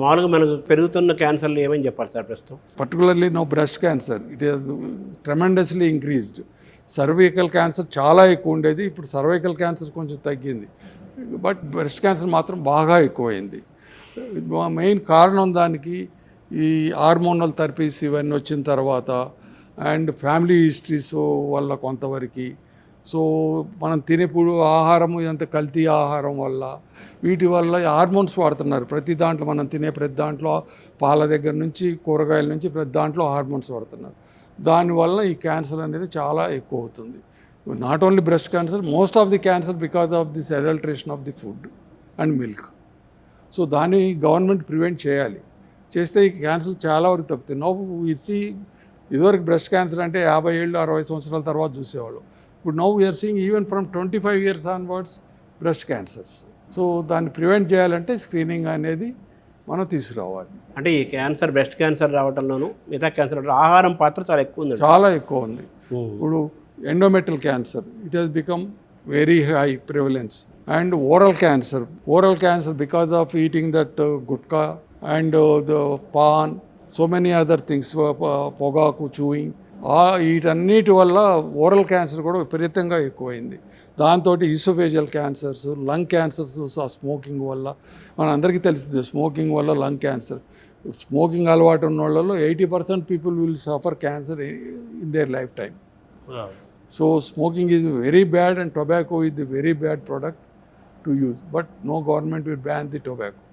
మామూలుగా మనకు పెరుగుతున్న క్యాన్సర్లు ఏమని చెప్పాలి సార్ ప్రస్తుతం? Particularly no breast cancer it is tremendously increased. Cervical cancer చాలా ఎక్కువ ఉండేది, ఇప్పుడు సర్వైకల్ క్యాన్సర్ కొంచెం తగ్గింది, బట్ బ్రెస్ట్ క్యాన్సర్ మాత్రం బాగా ఎక్కువైంది. మెయిన్ కారణం దానికి ఈ హార్మోనల్ థెరపీస్ ఇవన్నీ వచ్చిన తర్వాత అండ్ ఫ్యామిలీ హిస్టరీస్ వల్ల కొంతవరకు. సో మనం తినేప్పుడు ఆహారం ఎంత కల్తీ ఆహారం వల్ల, వీటి వల్ల హార్మోన్స్ వాడుతున్నారు ప్రతి దాంట్లో. మనం తినే ప్రతి దాంట్లో పాల దగ్గర నుంచి కూరగాయల నుంచి ప్రతి దాంట్లో హార్మోన్స్ వాడుతున్నారు. దానివల్ల ఈ క్యాన్సర్ అనేది చాలా ఎక్కువ అవుతుంది. Not only breast cancer, most of the cancer because of this adulteration of the food and milk. So దాన్ని గవర్నమెంట్ ప్రివెంట్ చేయాలి. చేస్తే ఈ క్యాన్సర్ చాలా వరకు తగ్గుతాయి. నో ఇది ఇదివరకు బ్రెస్ట్ క్యాన్సర్ అంటే 50 ఏళ్ళు 60 సంవత్సరాల తర్వాత చూసేవాళ్ళు. ఇప్పుడు now we are seeing even from 25 years onwards breast cancers. So దాన్ని ప్రివెంట్ చేయాలంటే స్క్రీనింగ్ అనేది మనం తీసుకురావాలి. అంటే ఈ క్యాన్సర్, బ్రెస్ట్ క్యాన్సర్ రావడంలోనూ మిగతా క్యాన్సర్ ఆహారం పాత్ర చాలా ఎక్కువ ఉంది. చాలా ఎక్కువ ఉంది. ఇప్పుడు endometrial cancer it has become very high prevalence. And oral cancer because of eating that gutka and the pan, so many other things, పొగాకు, చూయింగ్, వీటన్నిటి వల్ల ఓరల్ క్యాన్సర్ కూడా విపరీతంగా ఎక్కువైంది. దాంతో ఈసోఫేజియల్ క్యాన్సర్స్, లంగ్ క్యాన్సర్స్ ఆ స్మోకింగ్ వల్ల. మన అందరికీ తెలిసింది స్మోకింగ్ వల్ల లంగ్ క్యాన్సర్. స్మోకింగ్ అలవాటు ఉన్న వాళ్ళలో 80% people will suffer cancer in their life time. So smoking is very bad and tobacco is the very bad product to use, but no government will ban the tobacco.